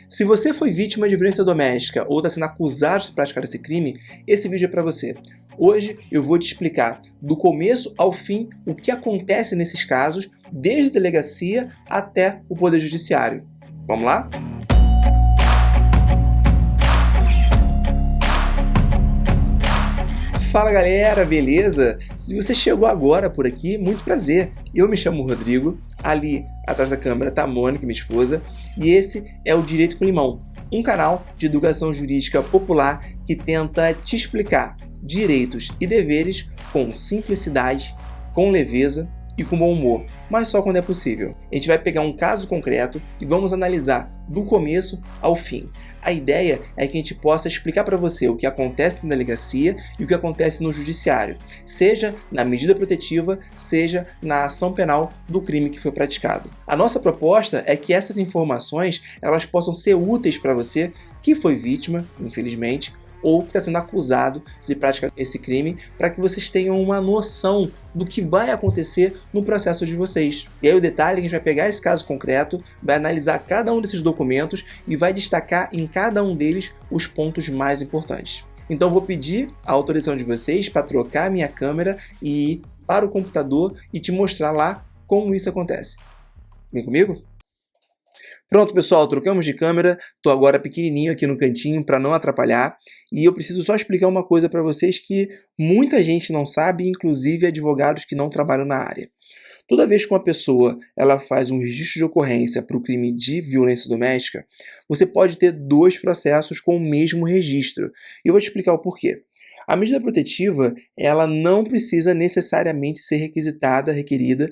Se você foi vítima de violência doméstica ou está sendo acusado de praticar esse crime, esse vídeo é para você. Hoje eu vou te explicar do começo ao fim o que acontece nesses casos, desde a delegacia até o Poder Judiciário. Vamos lá? Fala galera, beleza? Se você chegou agora por aqui, muito prazer. Eu me chamo Rodrigo, ali atrás da câmera está a Mônica, minha esposa, e esse é o Direito com Limão, um canal de educação jurídica popular que tenta te explicar direitos e deveres com simplicidade, com leveza e com bom humor, mas só quando é possível. A gente vai pegar um caso concreto e vamos analisar do começo ao fim. A ideia é que a gente possa explicar para você o que acontece na delegacia e o que acontece no judiciário, seja na medida protetiva, seja na ação penal do crime que foi praticado. A nossa proposta é que essas informações elas possam ser úteis para você que foi vítima, infelizmente, ou que está sendo acusado de praticar esse crime, para que vocês tenham uma noção do que vai acontecer no processo de vocês. E aí o detalhe é que a gente vai pegar esse caso concreto, vai analisar cada um desses documentos e vai destacar em cada um deles os pontos mais importantes. Então vou pedir a autorização de vocês para trocar a minha câmera e ir para o computador e te mostrar lá como isso acontece. Vem comigo? Pronto, pessoal, trocamos de câmera, estou agora pequenininho aqui no cantinho para não atrapalhar e eu preciso só explicar uma coisa para vocês que muita gente não sabe, inclusive advogados que não trabalham na área. Toda vez que uma pessoa ela faz um registro de ocorrência para o crime de violência doméstica, você pode ter dois processos com o mesmo registro. E eu vou te explicar o porquê. A medida protetiva ela não precisa necessariamente ser requerida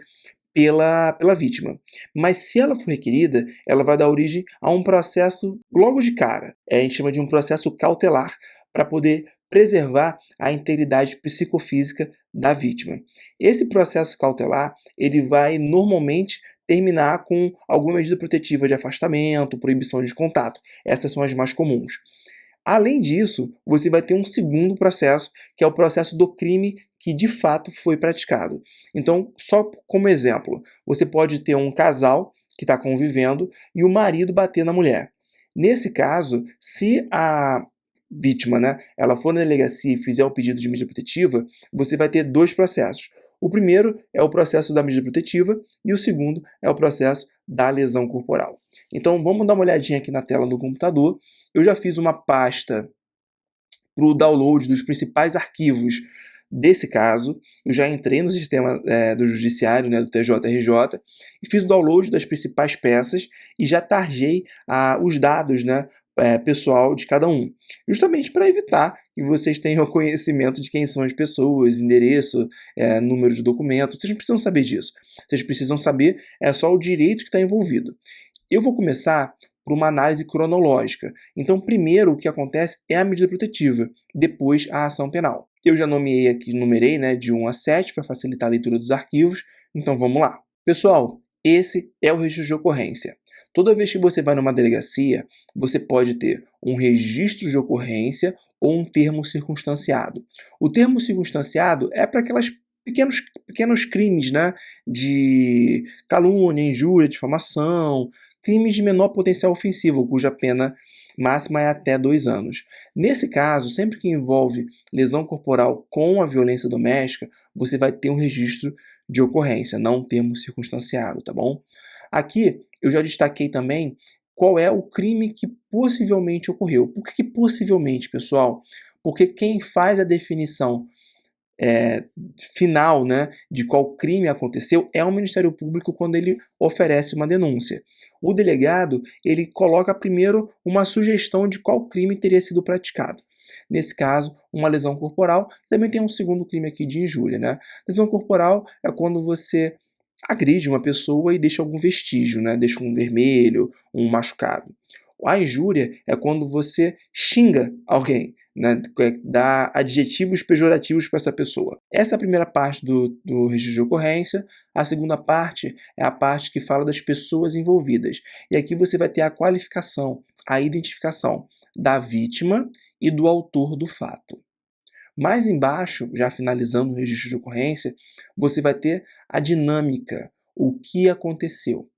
pela vítima. Mas se ela for requerida, ela vai dar origem a um processo logo de cara. A gente chama de um processo cautelar para poder preservar a integridade psicofísica da vítima. Esse processo cautelar, ele vai normalmente terminar com alguma medida protetiva de afastamento, proibição de contato. Essas são as mais comuns. Além disso, você vai ter um segundo processo, que é o processo do crime que de fato foi praticado. Então, só como exemplo, você pode ter um casal que está convivendo e o marido bater na mulher. Nesse caso, se a vítima, ela for na delegacia e fizer o pedido de medida protetiva, você vai ter dois processos. O primeiro é o processo da medida protetiva e o segundo é o processo da lesão corporal. Então, vamos dar uma olhadinha aqui na tela do computador. Eu já fiz uma pasta para o download dos principais arquivos desse caso. Eu já entrei no sistema do judiciário, do TJRJ, e fiz o download das principais peças e já tarjei os dados pessoal de cada um, justamente para evitar que vocês tenham conhecimento de quem são as pessoas, endereço, número de documento. Vocês não precisam saber disso. Vocês precisam saber só o direito que está envolvido. Eu vou começar por uma análise cronológica. Então, primeiro o que acontece é a medida protetiva, depois a ação penal. Eu já nomeei aqui, numerei de 1 a 7 para facilitar a leitura dos arquivos, então vamos lá. Pessoal, esse é o registro de ocorrência. Toda vez que você vai numa delegacia, você pode ter um registro de ocorrência ou um termo circunstanciado. O termo circunstanciado é para aquelas pequenos crimes, de calúnia, injúria, difamação, crimes de menor potencial ofensivo, cuja pena máxima é até 2 anos. Nesse caso, sempre que envolve lesão corporal com a violência doméstica, você vai ter um registro de ocorrência, não um termo circunstanciado, tá bom? Aqui eu já destaquei também qual é o crime que possivelmente ocorreu. Por que possivelmente, pessoal? Porque quem faz a definição final de qual crime aconteceu é o Ministério Público quando ele oferece uma denúncia. O delegado ele coloca primeiro uma sugestão de qual crime teria sido praticado. Nesse caso, uma lesão corporal. Também tem um segundo crime aqui de injúria. Lesão corporal é quando você agride uma pessoa e deixa algum vestígio, deixa um vermelho, um machucado. A injúria é quando você xinga alguém, dá adjetivos pejorativos para essa pessoa. Essa é a primeira parte do registro de ocorrência. A segunda parte é a parte que fala das pessoas envolvidas. E aqui você vai ter a qualificação, a identificação da vítima e do autor do fato. Mais embaixo, já finalizando o registro de ocorrência, você vai ter a dinâmica, o que aconteceu.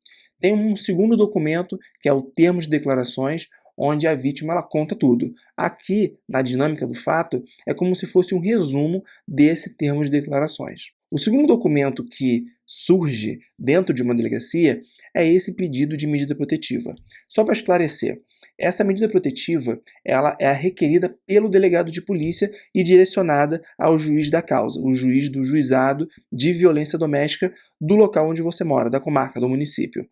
tem um segundo documento, que é o termo de declarações, onde a vítima ela conta tudo. Aqui, na dinâmica do fato, é como se fosse um resumo desse termo de declarações. O segundo documento que surge dentro de uma delegacia é esse pedido de medida protetiva. Só para esclarecer, essa medida protetiva ela é requerida pelo delegado de polícia e direcionada ao juiz da causa, o juiz do juizado de violência doméstica do local onde você mora, da comarca, do município.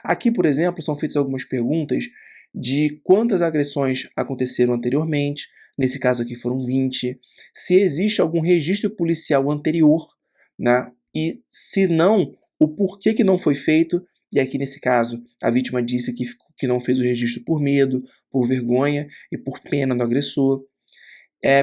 Aqui, por exemplo, são feitas algumas perguntas de quantas agressões aconteceram anteriormente, nesse caso aqui foram 20, se existe algum registro policial anterior, né? E se não, o porquê que não foi feito, e aqui nesse caso a vítima disse que não fez o registro por medo, por vergonha e por pena do agressor.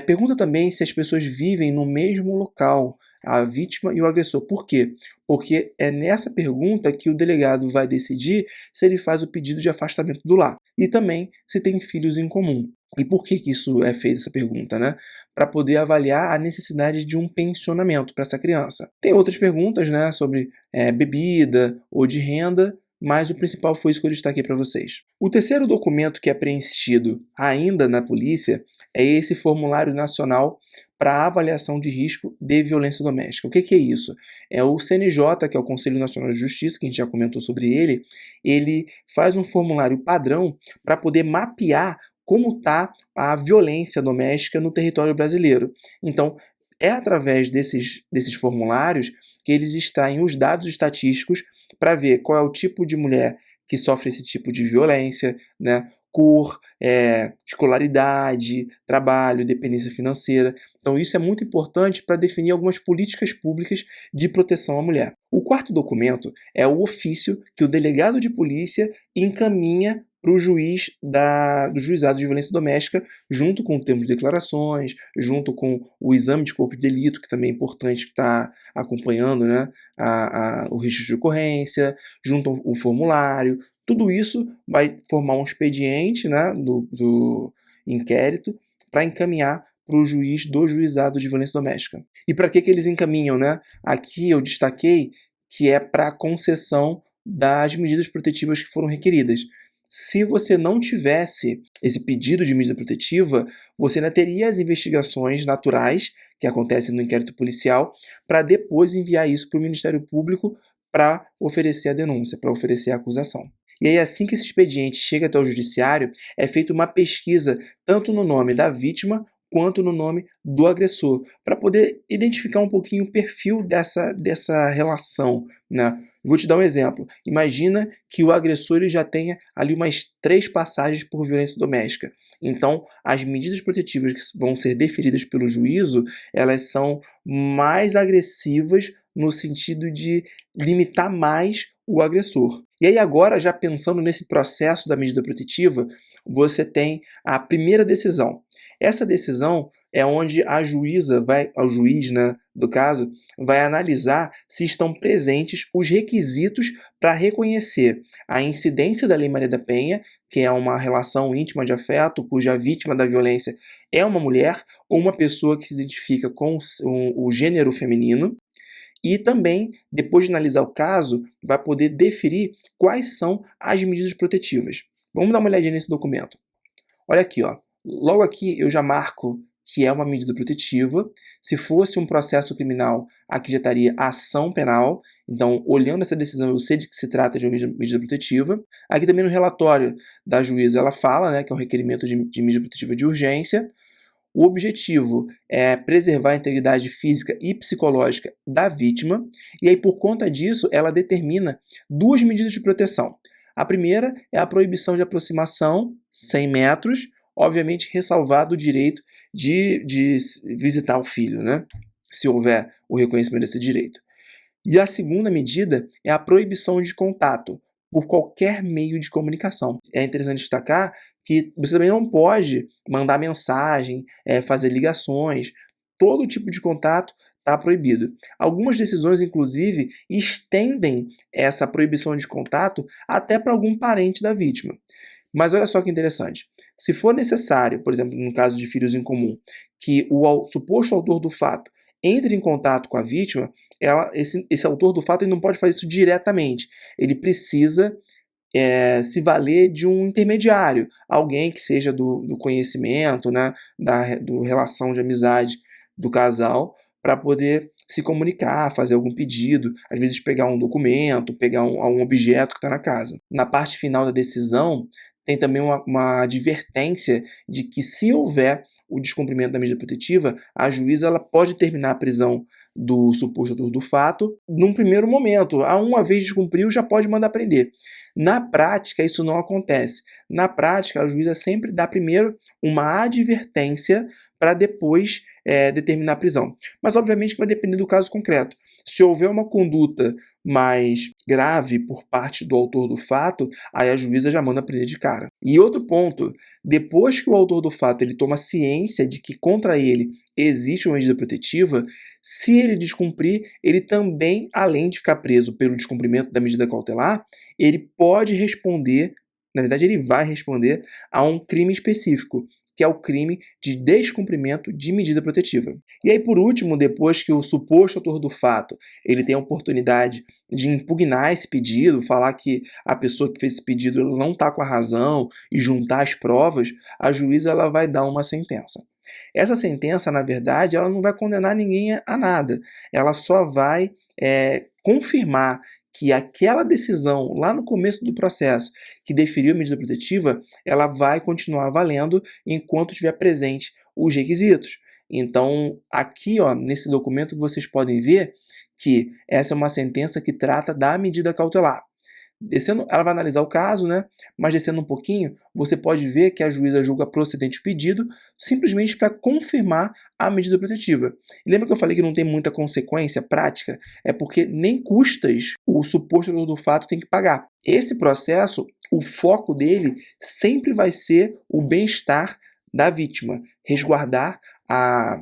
Pergunta também se as pessoas vivem no mesmo local, a vítima e o agressor. Por quê? Porque é nessa pergunta que o delegado vai decidir se ele faz o pedido de afastamento do lar. E também se tem filhos em comum. E por que isso é feita, essa pergunta, né? Para poder avaliar a necessidade de um pensionamento para essa criança. Tem outras perguntas, né, sobre bebida ou de renda, mas o principal foi isso que eu destaquei para vocês. O terceiro documento que é preenchido ainda na polícia é esse formulário nacional para avaliação de risco de violência doméstica. O que é isso? É o CNJ, que é o Conselho Nacional de Justiça, que a gente já comentou sobre ele faz um formulário padrão para poder mapear como está a violência doméstica no território brasileiro. Então, é através desses formulários que eles extraem os dados estatísticos para ver qual é o tipo de mulher que sofre esse tipo de violência, né? Cor, escolaridade, trabalho, dependência financeira. Então isso é muito importante para definir algumas políticas públicas de proteção à mulher. O quarto documento é o ofício que o delegado de polícia encaminha para o juiz do juizado de violência doméstica, junto com o termo de declarações, junto com o exame de corpo de delito, que também é importante estar acompanhando, né, o registro de ocorrência, junto ao formulário. Tudo isso vai formar um expediente, né, do inquérito para encaminhar para o juiz do juizado de violência doméstica. E para que eles encaminham, né? Aqui eu destaquei que é para a concessão das medidas protetivas que foram requeridas. Se você não tivesse esse pedido de medida protetiva, você ainda teria as investigações naturais que acontecem no inquérito policial para depois enviar isso para o Ministério Público para oferecer a denúncia, para oferecer a acusação. E aí, assim que esse expediente chega até o judiciário, é feita uma pesquisa tanto no nome da vítima quanto no nome do agressor, para poder identificar um pouquinho o perfil dessa relação, né? Vou te dar um exemplo. Imagina que o agressor ele já tenha ali umas 3 passagens por violência doméstica. Então, as medidas protetivas que vão ser deferidas pelo juízo, elas são mais agressivas no sentido de limitar mais o agressor. E aí agora, já pensando nesse processo da medida protetiva, você tem a primeira decisão. Essa decisão é onde a juíza o juiz, né, do caso, vai analisar se estão presentes os requisitos para reconhecer a incidência da Lei Maria da Penha, que é uma relação íntima de afeto, cuja vítima da violência é uma mulher ou uma pessoa que se identifica com o gênero feminino. E também, depois de analisar o caso, vai poder definir quais são as medidas protetivas. Vamos dar uma olhadinha nesse documento. Olha aqui, ó. Logo aqui eu já marco que é uma medida protetiva. Se fosse um processo criminal, aqui já estaria ação penal. Então, olhando essa decisão, eu sei de que se trata de uma medida protetiva. Aqui também no relatório da juíza ela fala, né, que é um requerimento de medida protetiva de urgência. O objetivo é preservar a integridade física e psicológica da vítima, e aí por conta disso ela determina 2 medidas de proteção. A primeira é a proibição de aproximação, 100 metros, obviamente ressalvado o direito de visitar o filho, né? Se houver o reconhecimento desse direito. E a segunda medida é a proibição de contato por qualquer meio de comunicação. É interessante destacar que você também não pode mandar mensagem, fazer ligações, todo tipo de contato está proibido. Algumas decisões, inclusive, estendem essa proibição de contato até para algum parente da vítima. Mas olha só que interessante. Se for necessário, por exemplo, no caso de filhos em comum, que o suposto autor do fato entre em contato com a vítima, esse autor do fato ele não pode fazer isso diretamente. Ele precisa se valer de um intermediário, alguém que seja do conhecimento, né, do relação de amizade do casal, para poder se comunicar, fazer algum pedido, às vezes pegar um documento, pegar algum objeto que está na casa. Na parte final da decisão, tem também uma advertência de que, se houver o descumprimento da medida protetiva, a juíza ela pode terminar a prisão do suposto autor do fato num primeiro momento. Uma vez descumpriu, já pode mandar prender. Na prática, isso não acontece. Na prática, a juíza sempre dá primeiro uma advertência para depois determinar a prisão. Mas, obviamente, que vai depender do caso concreto. Se houver uma conduta mais grave por parte do autor do fato, aí a juíza já manda prender de cara. E outro ponto, depois que o autor do fato ele toma ciência de que contra ele existe uma medida protetiva, se ele descumprir, ele também, além de ficar preso pelo descumprimento da medida cautelar, ele pode responder, na verdade ele vai responder a um crime específico, que é o crime de descumprimento de medida protetiva. E aí, por último, depois que o suposto autor do fato ele tem a oportunidade de impugnar esse pedido, falar que a pessoa que fez esse pedido não está com a razão e juntar as provas, a juíza ela vai dar uma sentença. Essa sentença, na verdade, ela não vai condenar ninguém a nada. Ela só vai confirmar que aquela decisão lá no começo do processo que deferiu a medida protetiva, ela vai continuar valendo enquanto estiver presente os requisitos. Então, aqui, nesse documento, vocês podem ver que essa é uma sentença que trata da medida cautelar. Descendo, ela vai analisar o caso, né? Mas descendo um pouquinho, você pode ver que a juíza julga procedente o pedido simplesmente para confirmar a medida protetiva. E lembra que eu falei que não tem muita consequência prática? É porque nem custas o suposto autor do fato tem que pagar. Esse processo, o foco dele sempre vai ser o bem-estar da vítima, resguardar a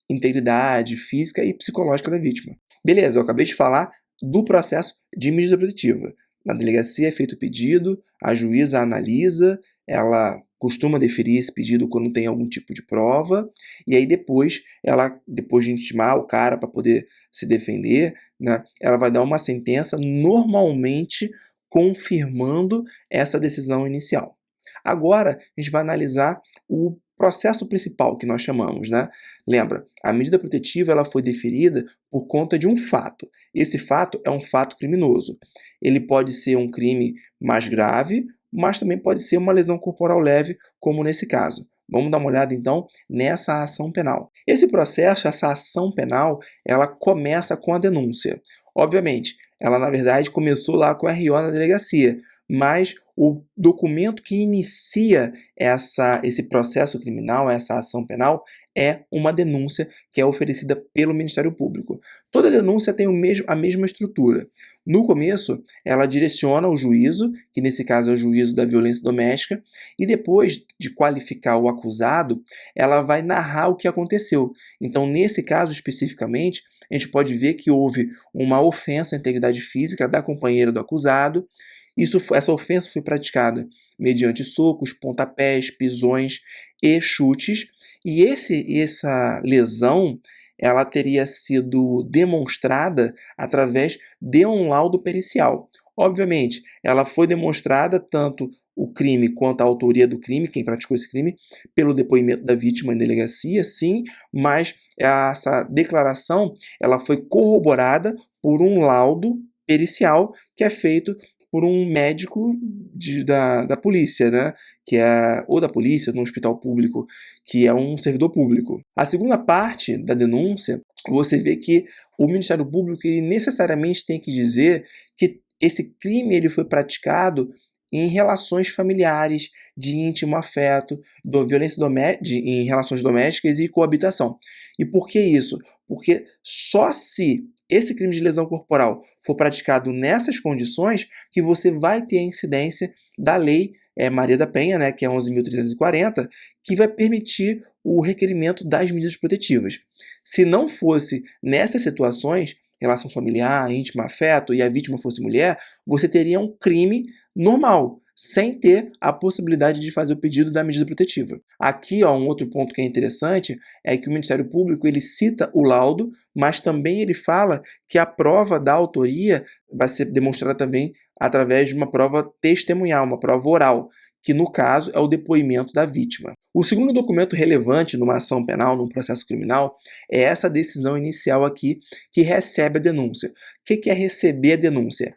integridade física e psicológica da vítima. Beleza, eu acabei de falar do processo de medida protetiva. Na delegacia é feito o pedido, a juíza analisa, ela costuma deferir esse pedido quando tem algum tipo de prova, e aí depois de intimar o cara para poder se defender, né, ela vai dar uma sentença normalmente confirmando essa decisão inicial. Agora, a gente vai analisar o processo principal que nós chamamos, né? Lembra, a medida protetiva ela foi deferida por conta de um fato. Esse fato é um fato criminoso. Ele pode ser um crime mais grave, mas também pode ser uma lesão corporal leve, como nesse caso. Vamos dar uma olhada, então, nessa ação penal. Esse processo, essa ação penal, ela começa com a denúncia. Obviamente, ela, na verdade, começou lá com a RO na delegacia, mas o documento que inicia esse processo criminal, essa ação penal, é uma denúncia que é oferecida pelo Ministério Público. Toda denúncia tem a mesma estrutura. No começo, ela direciona o juízo, que nesse caso é o juízo da violência doméstica, e depois de qualificar o acusado, ela vai narrar o que aconteceu. Então, nesse caso especificamente, a gente pode ver que houve uma ofensa à integridade física da companheira do acusado. Essa ofensa foi praticada mediante socos, pontapés, pisões e chutes, e essa lesão ela teria sido demonstrada através de um laudo pericial. Obviamente, ela foi demonstrada tanto o crime quanto a autoria do crime, quem praticou esse crime, pelo depoimento da vítima em delegacia, sim, mas essa declaração ela foi corroborada por um laudo pericial que é feito por um médico da polícia, né? Ou da polícia, no hospital público, que é um servidor público. A segunda parte da denúncia, você vê que o Ministério Público ele necessariamente tem que dizer que esse crime ele foi praticado em relações familiares, de íntimo afeto, violência em relações domésticas e coabitação. E por que isso? Porque só se esse crime de lesão corporal for praticado nessas condições que você vai ter a incidência da lei Maria da Penha, né, que é 11.340, que vai permitir o requerimento das medidas protetivas. Se não fosse nessas situações, relação familiar, íntimo afeto, e a vítima fosse mulher, você teria um crime normal, sem ter a possibilidade de fazer o pedido da medida protetiva. Aqui, ó, um outro ponto que é interessante é que o Ministério Público ele cita o laudo, mas também ele fala que a prova da autoria vai ser demonstrada também através de uma prova testemunhal, uma prova oral, que no caso é o depoimento da vítima. O segundo documento relevante numa ação penal, num processo criminal, é essa decisão inicial aqui que recebe a denúncia. O que é receber a denúncia?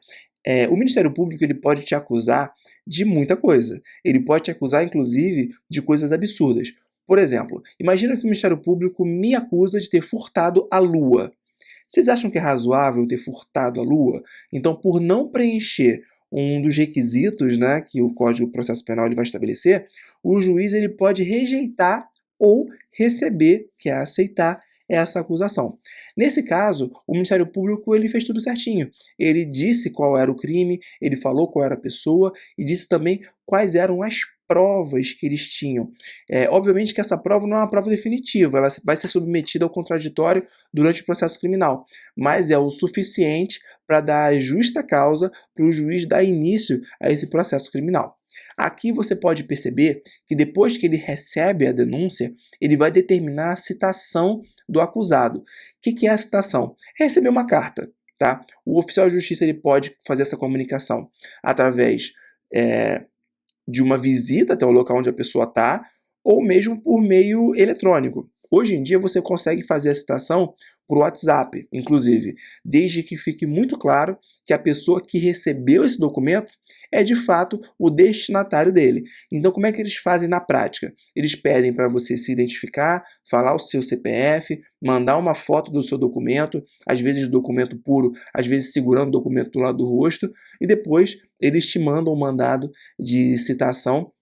O Ministério Público ele pode te acusar de muita coisa. Ele pode te acusar, inclusive, de coisas absurdas. Por exemplo, imagina que o Ministério Público me acusa de ter furtado a Lua. Vocês acham que é razoável ter furtado a Lua? Então, por não preencher um dos requisitos, né, que o Código de Processo Penal ele vai estabelecer, o juiz ele pode rejeitar ou receber, que é aceitar, essa acusação. Nesse caso, o Ministério Público ele fez tudo certinho. Ele disse qual era o crime, ele falou qual era a pessoa e disse também quais eram as provas que eles tinham. Obviamente que essa prova não é uma prova definitiva, ela vai ser submetida ao contraditório durante o processo criminal, mas é o suficiente para dar a justa causa para o juiz dar início a esse processo criminal. Aqui você pode perceber que depois que ele recebe a denúncia, ele vai determinar a citação do acusado. O que é a citação? É receber uma carta. Tá? O oficial de justiça ele pode fazer essa comunicação através de uma visita até o local onde a pessoa está, ou mesmo por meio eletrônico. Hoje em dia você consegue fazer a citação por WhatsApp, inclusive, desde que fique muito claro que a pessoa que recebeu esse documento é de fato o destinatário dele. Então, como é que eles fazem na prática? Eles pedem para você se identificar, falar o seu CPF, mandar uma foto do seu documento, às vezes documento puro, às vezes segurando o documento do lado do rosto, e depois eles te mandam um mandado de citação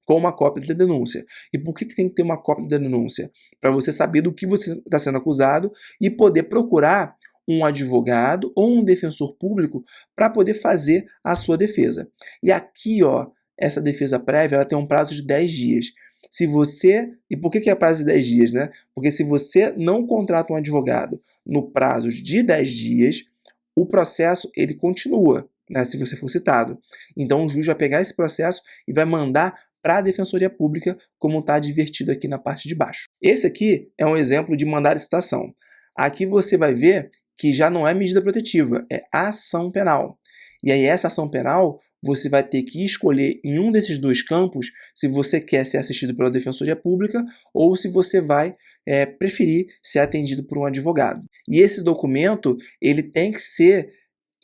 com uma cópia da denúncia. E por que tem que ter uma cópia da denúncia? Para você saber do que você está sendo acusado e poder procurar um advogado ou um defensor público para poder fazer a sua defesa. E aqui, ó, essa defesa prévia ela tem um prazo de 10 dias. Se você... E por que é prazo de 10 dias, né? Porque se você não contrata um advogado no prazo de 10 dias, o processo ele continua, né, se você for citado. Então o juiz vai pegar esse processo e vai mandar para a Defensoria Pública, como está advertido aqui na parte de baixo. Esse aqui é um exemplo de mandar citação. Aqui você vai ver que já não é medida protetiva, é ação penal. E aí essa ação penal, você vai ter que escolher em um desses dois campos se você quer ser assistido pela Defensoria Pública ou se você vai preferir ser atendido por um advogado. E esse documento, ele tem que ser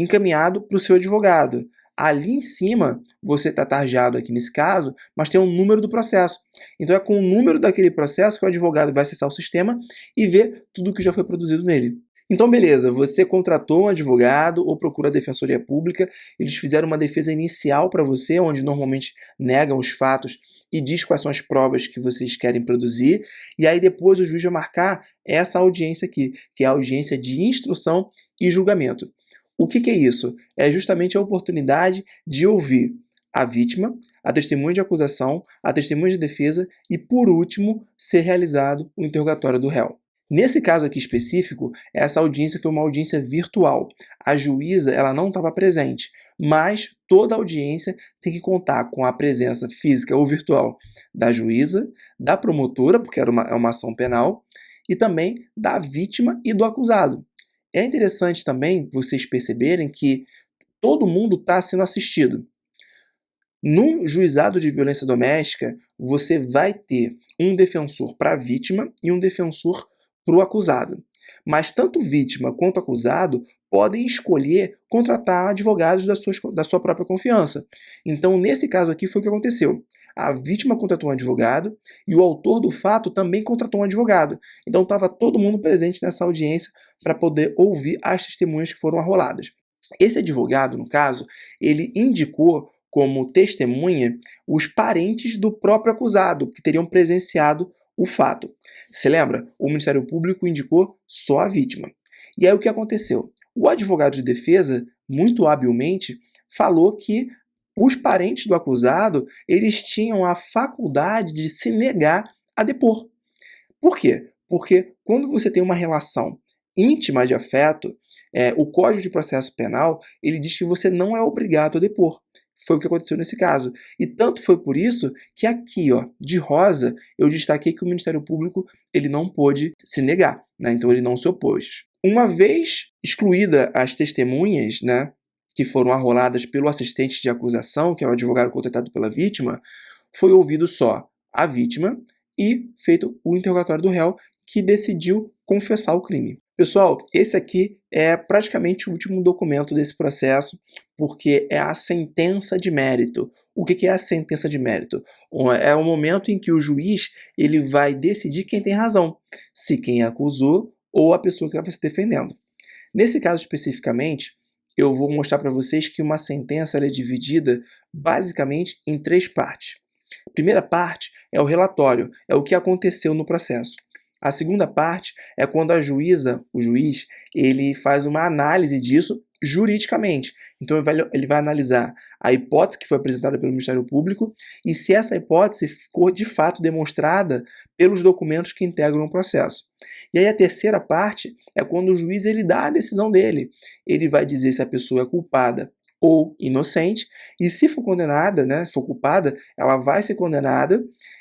encaminhado para o seu advogado. Ali em cima, você está tarjado aqui nesse caso, mas tem um número do processo. Então é com o número daquele processo que o advogado vai acessar o sistema e ver tudo que já foi produzido nele. Então beleza, você contratou um advogado ou procura a Defensoria Pública, eles fizeram uma defesa inicial para você, onde normalmente negam os fatos e diz quais são as provas que vocês querem produzir, e aí depois o juiz vai marcar essa audiência aqui, que é a audiência de instrução e julgamento. O que é isso? É justamente a oportunidade de ouvir a vítima, a testemunha de acusação, a testemunha de defesa e, por último, ser realizado o interrogatório do réu. Nesse caso aqui específico, essa audiência foi uma audiência virtual. A juíza ela não estava presente, mas toda audiência tem que contar com a presença física ou virtual da juíza, da promotora, porque é uma ação penal, e também da vítima e do acusado. É interessante também vocês perceberem que todo mundo está sendo assistido. No juizado de violência doméstica, você vai ter um defensor para a vítima e um defensor para o acusado. Mas tanto vítima quanto acusado podem escolher contratar advogados da sua própria confiança. Então, nesse caso aqui, foi o que aconteceu. A vítima contratou um advogado e o autor do fato também contratou um advogado. Então, estava todo mundo presente nessa audiência para poder ouvir as testemunhas que foram arroladas. Esse advogado, no caso, ele indicou como testemunha os parentes do próprio acusado, que teriam presenciado o fato. Você lembra? O Ministério Público indicou só a vítima. E aí o que aconteceu? O advogado de defesa, muito habilmente, falou que os parentes do acusado, eles tinham a faculdade de se negar a depor. Por quê? Porque quando você tem uma relação íntima de afeto, o Código de Processo Penal, ele diz que você não é obrigado a depor. Foi o que aconteceu nesse caso. E tanto foi por isso que aqui, ó, de rosa, eu destaquei que o Ministério Público ele não pôde se negar, né? Então ele não se opôs. Uma vez excluída as testemunhas, né, que foram arroladas pelo assistente de acusação, que é o advogado contratado pela vítima, foi ouvido só a vítima e feito o interrogatório do réu, que decidiu confessar o crime. Pessoal, esse aqui é praticamente o último documento desse processo, porque é a sentença de mérito. O que é a sentença de mérito? É o momento em que o juiz ele vai decidir quem tem razão, se quem acusou ou a pessoa que estava se defendendo. Nesse caso especificamente, eu vou mostrar para vocês que uma sentença ela é dividida basicamente em 3 partes. A primeira parte é o relatório, é o que aconteceu no processo. A segunda parte é quando a juíza, o juiz, ele faz uma análise disso juridicamente. Então ele vai analisar a hipótese que foi apresentada pelo Ministério Público e se essa hipótese ficou de fato demonstrada pelos documentos que integram o processo. E aí a terceira parte é quando o juiz ele dá a decisão dele. Ele vai dizer se a pessoa é culpada ou inocente, e se for condenada, né, se for culpada, ela vai ser condenada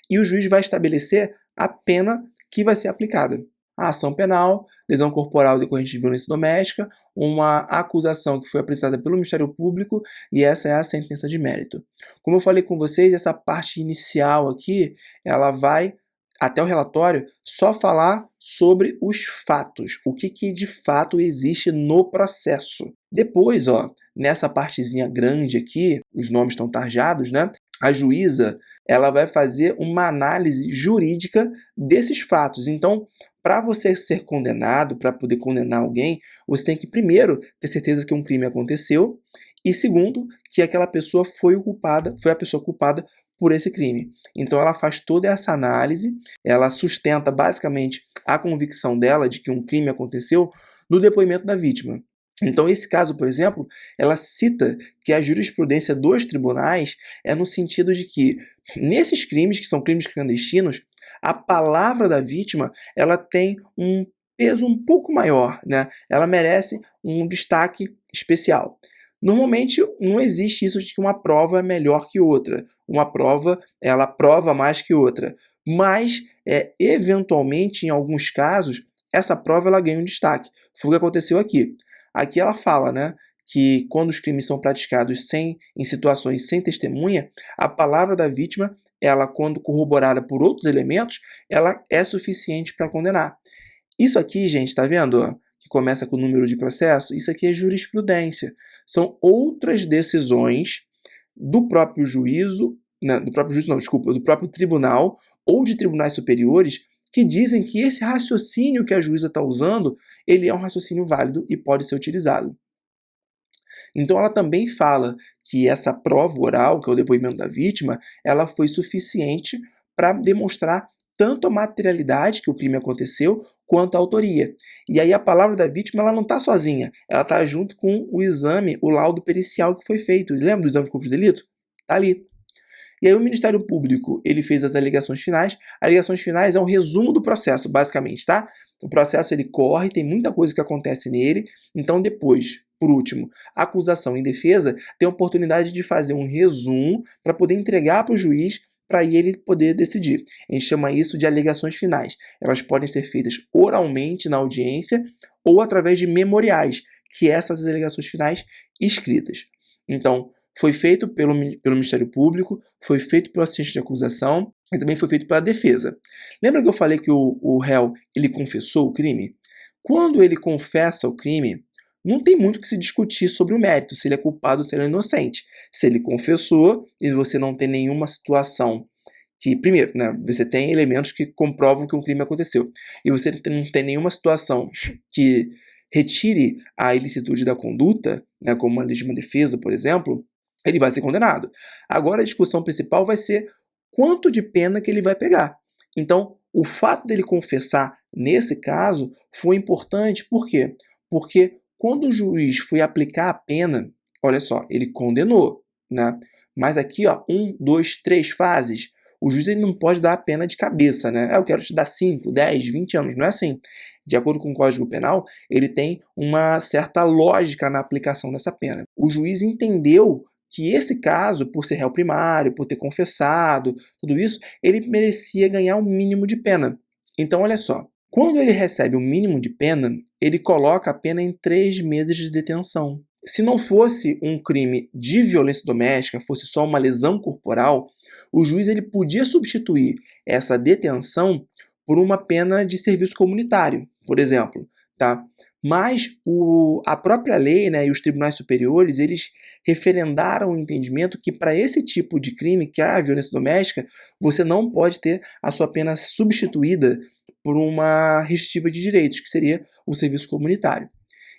e o juiz vai estabelecer a pena que vai ser aplicada. A ação penal, lesão corporal decorrente de violência doméstica, uma acusação que foi apresentada pelo Ministério Público e essa é a sentença de mérito. Como eu falei com vocês, essa parte inicial aqui, ela vai até o relatório só falar sobre os fatos, o que de fato existe no processo. Depois, ó, nessa partezinha grande aqui, os nomes estão tarjados, né? A juíza ela vai fazer uma análise jurídica desses fatos. Então, para você ser condenado, para poder condenar alguém, você tem que, primeiro, ter certeza que um crime aconteceu e, segundo, que aquela pessoa foi a pessoa culpada por esse crime. Então, ela faz toda essa análise, ela sustenta basicamente a convicção dela de que um crime aconteceu no depoimento da vítima. Então, esse caso, por exemplo, ela cita que a jurisprudência dos tribunais é no sentido de que, nesses crimes, que são crimes clandestinos, a palavra da vítima ela tem um peso um pouco maior, né? Ela merece um destaque especial. Normalmente, não existe isso de que uma prova é melhor que outra. Uma prova, ela prova mais que outra. Mas, eventualmente, em alguns casos, essa prova ela ganha um destaque. Foi o que aconteceu aqui. Aqui ela fala, né, que quando os crimes são praticados em situações sem testemunha, a palavra da vítima, ela quando corroborada por outros elementos, ela é suficiente para condenar. Isso aqui, gente, tá vendo? Ó, que começa com o número de processo, isso aqui é jurisprudência. São outras decisões do próprio juízo, do próprio tribunal ou de tribunais superiores que dizem que esse raciocínio que a juíza está usando, ele é um raciocínio válido e pode ser utilizado. Então ela também fala que essa prova oral, que é o depoimento da vítima, ela foi suficiente para demonstrar tanto a materialidade que o crime aconteceu, quanto a autoria. E aí a palavra da vítima ela não está sozinha, ela está junto com o exame, o laudo pericial que foi feito. Lembra do exame de corpo de delito? Está ali. E aí o Ministério Público, ele fez as alegações finais. Alegações finais é um resumo do processo, basicamente, tá? O processo ele corre, tem muita coisa que acontece nele. Então depois, por último, a acusação e defesa tem a oportunidade de fazer um resumo para poder entregar para o juiz para ele poder decidir. A gente chama isso de alegações finais. Elas podem ser feitas oralmente na audiência ou através de memoriais, que são essas alegações finais escritas. Então, foi feito pelo Ministério Público, foi feito pelo assistente de acusação e também foi feito pela defesa. Lembra que eu falei que o réu ele confessou o crime? Quando ele confessa o crime, não tem muito o que se discutir sobre o mérito, se ele é culpado ou se ele é inocente. Se ele confessou e você não tem nenhuma situação que, primeiro, né, você tem elementos que comprovam que um crime aconteceu, e você não tem nenhuma situação que retire a ilicitude da conduta, né, como uma legítima defesa, por exemplo, ele vai ser condenado. Agora a discussão principal vai ser quanto de pena que ele vai pegar. Então, o fato dele confessar nesse caso foi importante, por quê? Porque quando o juiz foi aplicar a pena, olha só, ele condenou, né? Mas aqui, ó, 1, 2, 3 fases, o juiz ele não pode dar a pena de cabeça, né? Eu quero te dar 5, 10, 20 anos, não é assim. De acordo com o Código Penal, ele tem uma certa lógica na aplicação dessa pena. O juiz entendeu que esse caso, por ser réu primário, por ter confessado, tudo isso, ele merecia ganhar um mínimo de pena. Então, olha só, quando ele recebe o mínimo de pena, ele coloca a pena em 3 meses de detenção. Se não fosse um crime de violência doméstica, fosse só uma lesão corporal, o juiz ele podia substituir essa detenção por uma pena de serviço comunitário, por exemplo, tá? Mas a própria lei, né, e os tribunais superiores, eles referendaram o entendimento que para esse tipo de crime, que é a violência doméstica, você não pode ter a sua pena substituída por uma restritiva de direitos, que seria o serviço comunitário.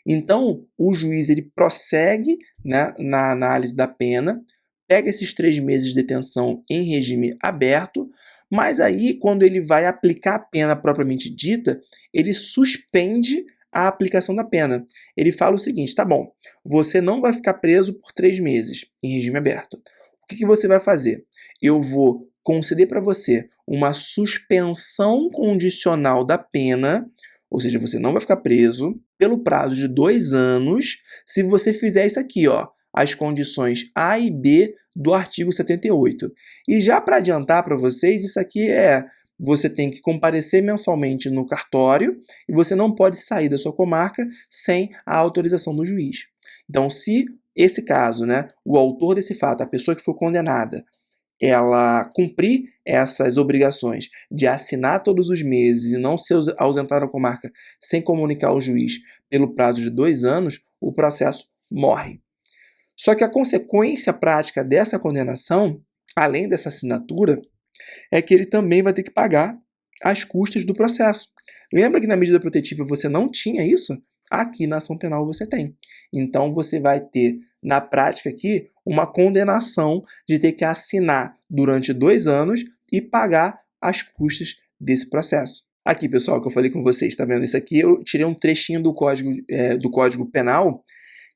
Então, o juiz ele prossegue, né, na análise da pena, pega esses 3 meses de detenção em regime aberto, mas aí, quando ele vai aplicar a pena propriamente dita, ele suspende a aplicação da pena. Ele fala o seguinte: tá bom, você não vai ficar preso por 3 meses em regime aberto. O que você vai fazer? Eu vou conceder para você uma suspensão condicional da pena, ou seja, você não vai ficar preso pelo prazo de 2 anos se você fizer isso aqui, ó, as condições A e B do artigo 78. E já para adiantar para vocês, isso aqui você tem que comparecer mensalmente no cartório e você não pode sair da sua comarca sem a autorização do juiz. Então, se esse caso, né, o autor desse fato, a pessoa que foi condenada, ela cumprir essas obrigações de assinar todos os meses e não se ausentar da comarca sem comunicar ao juiz pelo prazo de 2 anos, o processo morre. Só que a consequência prática dessa condenação, além dessa assinatura, é que ele também vai ter que pagar as custas do processo. Lembra que na medida protetiva você não tinha isso? Aqui na ação penal você tem. Então você vai ter, na prática aqui, uma condenação de ter que assinar durante 2 anos e pagar as custas desse processo. Aqui, pessoal, que eu falei com vocês, tá vendo? Isso aqui eu tirei um trechinho do Código Penal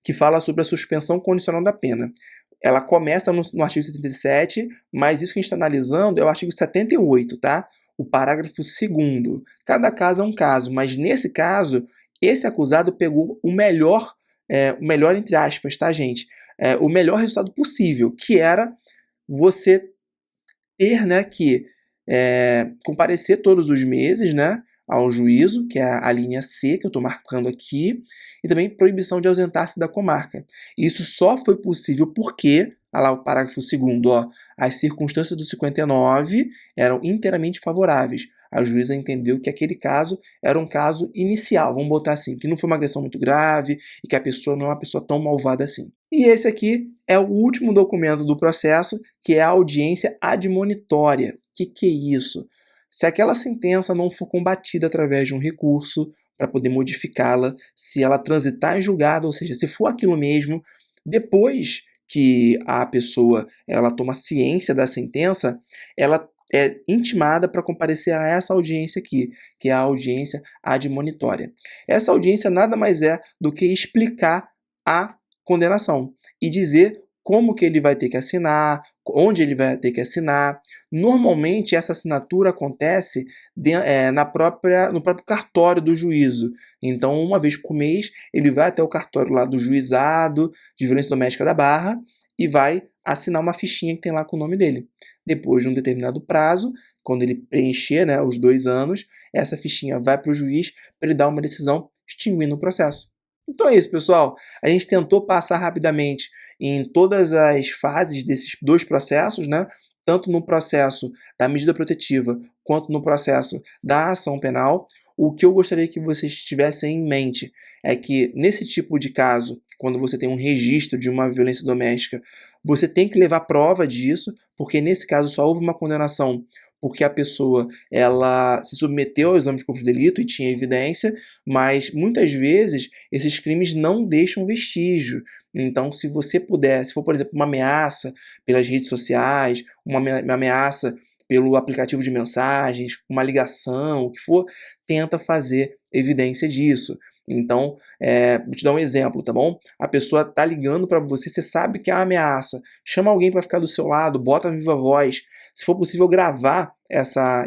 que fala sobre a suspensão condicional da pena. Ela começa no artigo 77, mas isso que a gente está analisando é o artigo 78, tá? O parágrafo 2º. Cada caso é um caso, mas nesse caso, esse acusado pegou o melhor entre aspas, tá, gente? O melhor resultado possível, que era você ter, né, que comparecer todos os meses, né, ao juízo, que é a linha C, que eu estou marcando aqui, e também proibição de ausentar-se da comarca. Isso só foi possível porque, olha lá o parágrafo 2º, ó, as circunstâncias do 59 eram inteiramente favoráveis. A juíza entendeu que aquele caso era um caso inicial, vamos botar assim, que não foi uma agressão muito grave e que a pessoa não é uma pessoa tão malvada assim. E esse aqui é o último documento do processo, que é a audiência admonitória. O que é isso? Se aquela sentença não for combatida através de um recurso para poder modificá-la, se ela transitar em julgado, ou seja, se for aquilo mesmo, depois que a pessoa ela toma ciência da sentença, ela é intimada para comparecer a essa audiência aqui, que é a audiência admonitória. Essa audiência nada mais é do que explicar a condenação e dizer como que ele vai ter que assinar, onde ele vai ter que assinar. Normalmente, essa assinatura acontece no próprio cartório do juízo. Então, uma vez por mês, ele vai até o cartório lá do juizado de violência doméstica da Barra e vai assinar uma fichinha que tem lá com o nome dele. Depois de um determinado prazo, quando ele preencher, né, os 2 anos, essa fichinha vai para o juiz para ele dar uma decisão extinguindo o processo. Então é isso, pessoal. A gente tentou passar rapidamente em todas as fases desses 2 processos, né? Tanto no processo da medida protetiva quanto no processo da ação penal. O que eu gostaria que vocês tivessem em mente é que, nesse tipo de caso, quando você tem um registro de uma violência doméstica, você tem que levar prova disso, porque nesse caso só houve uma condenação porque a pessoa ela se submeteu ao exame de corpo de delito e tinha evidência, mas muitas vezes esses crimes não deixam vestígio. Então, se você puder, se for, por exemplo, uma ameaça pelas redes sociais, uma ameaça pelo aplicativo de mensagens, uma ligação, o que for, tenta fazer evidência disso. Então, vou te dar um exemplo, tá bom? A pessoa tá ligando para você, você sabe que é uma ameaça. Chama alguém para ficar do seu lado, bota a viva voz. Se for possível gravar essa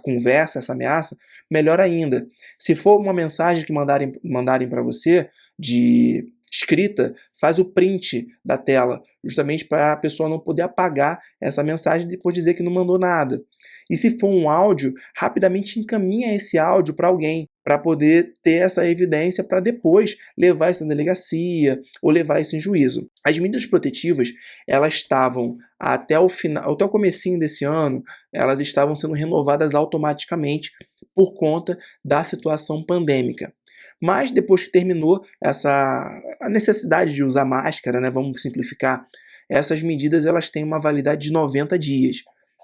conversa, essa ameaça, melhor ainda. Se for uma mensagem que mandarem para você de escrita, faz o print da tela, justamente para a pessoa não poder apagar essa mensagem e depois dizer que não mandou nada. E se for um áudio, rapidamente encaminha esse áudio para alguém, para poder ter essa evidência para depois levar isso na delegacia ou levar isso em juízo. As medidas protetivas, elas estavam até o final, até o comecinho desse ano, elas estavam sendo renovadas automaticamente por conta da situação pandêmica. Mas depois que terminou a necessidade de usar máscara, né, vamos simplificar, essas medidas elas têm uma validade de 90 dias.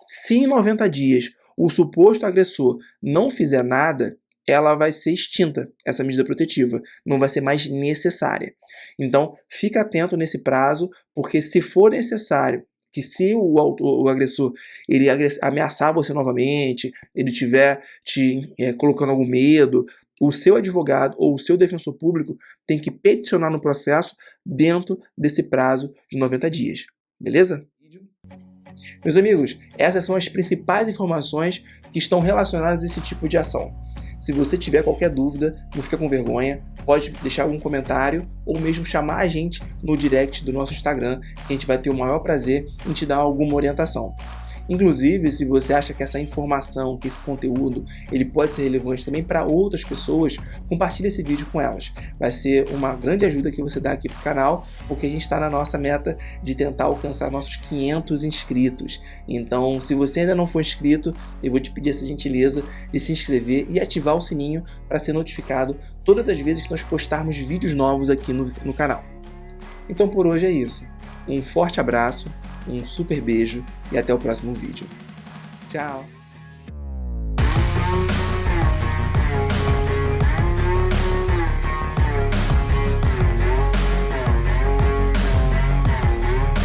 Se em 90 dias o suposto agressor não fizer nada, ela vai ser extinta, essa medida protetiva, não vai ser mais necessária. Então, fica atento nesse prazo, porque se for necessário, que se o agressor ele ameaçar você novamente, ele estiver te colocando algum medo, o seu advogado ou o seu defensor público tem que peticionar no processo dentro desse prazo de 90 dias. Beleza? Meus amigos, essas são as principais informações que estão relacionadas a esse tipo de ação. Se você tiver qualquer dúvida, não fica com vergonha, pode deixar algum comentário ou mesmo chamar a gente no direct do nosso Instagram, que a gente vai ter o maior prazer em te dar alguma orientação. Inclusive, se você acha que essa informação, que esse conteúdo, ele pode ser relevante também para outras pessoas, compartilhe esse vídeo com elas. Vai ser uma grande ajuda que você dá aqui para o canal, porque a gente está na nossa meta de tentar alcançar nossos 500 inscritos. Então, se você ainda não for inscrito, eu vou te pedir essa gentileza de se inscrever e ativar o sininho para ser notificado todas as vezes que nós postarmos vídeos novos aqui no canal. Então, por hoje é isso. Um forte abraço, um super beijo e até o próximo vídeo. Tchau!